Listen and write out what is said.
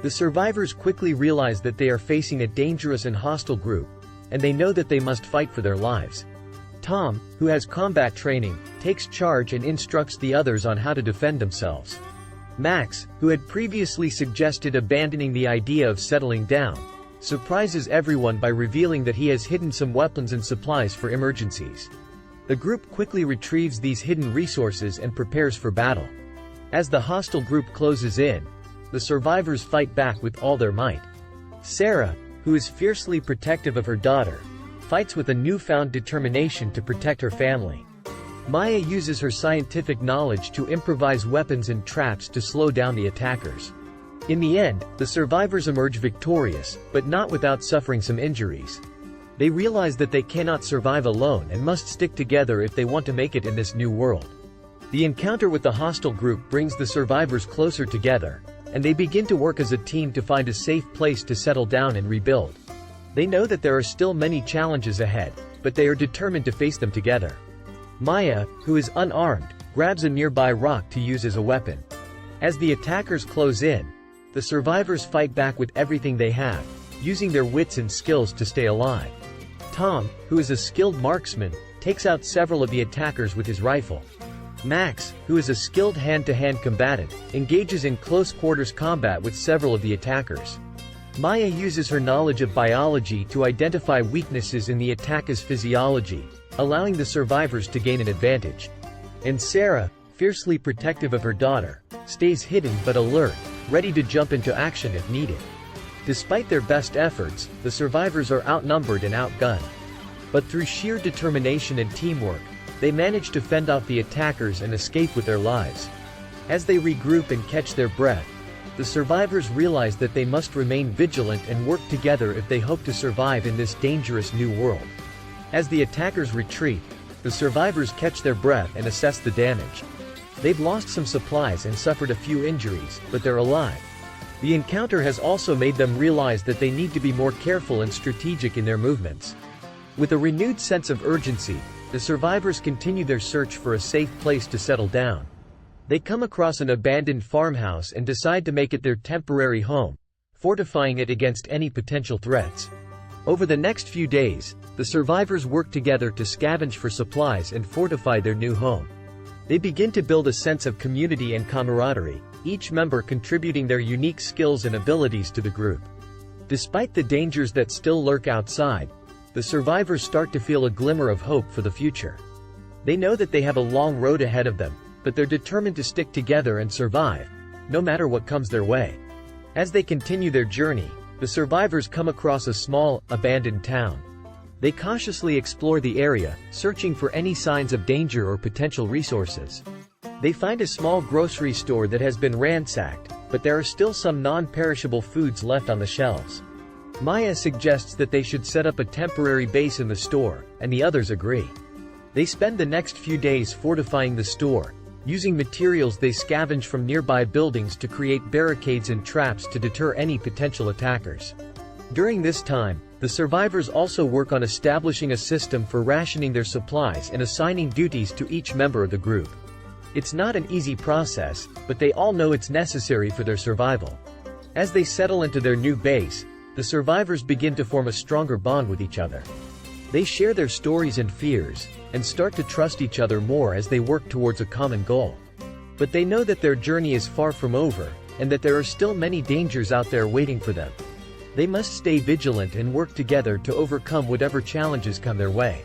The survivors quickly realize that they are facing a dangerous and hostile group, and they know that they must fight for their lives. Tom, who has combat training, takes charge and instructs the others on how to defend themselves. Max, who had previously suggested abandoning the idea of settling down, surprises everyone by revealing that he has hidden some weapons and supplies for emergencies. The group quickly retrieves these hidden resources and prepares for battle. As the hostile group closes in, the survivors fight back with all their might. Sarah, who is fiercely protective of her daughter, fights with a newfound determination to protect her family. Maya uses her scientific knowledge to improvise weapons and traps to slow down the attackers. In the end, the survivors emerge victorious, but not without suffering some injuries. They realize that they cannot survive alone and must stick together if they want to make it in this new world. The encounter with the hostile group brings the survivors closer together, and they begin to work as a team to find a safe place to settle down and rebuild. They know that there are still many challenges ahead, but they are determined to face them together. Maya, who is unarmed, grabs a nearby rock to use as a weapon. As the attackers close in, the survivors fight back with everything they have, using their wits and skills to stay alive. Tom, who is a skilled marksman, takes out several of the attackers with his rifle. Max, who is a skilled hand-to-hand combatant, engages in close-quarters combat with several of the attackers. Maya uses her knowledge of biology to identify weaknesses in the attacker's physiology, allowing the survivors to gain an advantage. And Sarah, fiercely protective of her daughter, stays hidden but alert, ready to jump into action if needed. Despite their best efforts, the survivors are outnumbered and outgunned. But through sheer determination and teamwork, they manage to fend off the attackers and escape with their lives. As they regroup and catch their breath, the survivors realize that they must remain vigilant and work together if they hope to survive in this dangerous new world. As the attackers retreat, the survivors catch their breath and assess the damage. They've lost some supplies and suffered a few injuries, but they're alive. The encounter has also made them realize that they need to be more careful and strategic in their movements. With a renewed sense of urgency, the survivors continue their search for a safe place to settle down. They come across an abandoned farmhouse and decide to make it their temporary home, fortifying it against any potential threats. Over the next few days, the survivors work together to scavenge for supplies and fortify their new home. They begin to build a sense of community and camaraderie, each member contributing their unique skills and abilities to the group. Despite the dangers that still lurk outside, the survivors start to feel a glimmer of hope for the future. They know that they have a long road ahead of them, but they're determined to stick together and survive, no matter what comes their way. As they continue their journey, the survivors come across a small, abandoned town. They cautiously explore the area, searching for any signs of danger or potential resources. They find a small grocery store that has been ransacked, but there are still some non-perishable foods left on the shelves. Maya suggests that they should set up a temporary base in the store, and the others agree. They spend the next few days fortifying the store, using materials they scavenge from nearby buildings to create barricades and traps to deter any potential attackers. During this time, the survivors also work on establishing a system for rationing their supplies and assigning duties to each member of the group. It's not an easy process, but they all know it's necessary for their survival. As they settle into their new base, the survivors begin to form a stronger bond with each other. They share their stories and fears, and start to trust each other more as they work towards a common goal. But they know that their journey is far from over, and that there are still many dangers out there waiting for them. They must stay vigilant and work together to overcome whatever challenges come their way.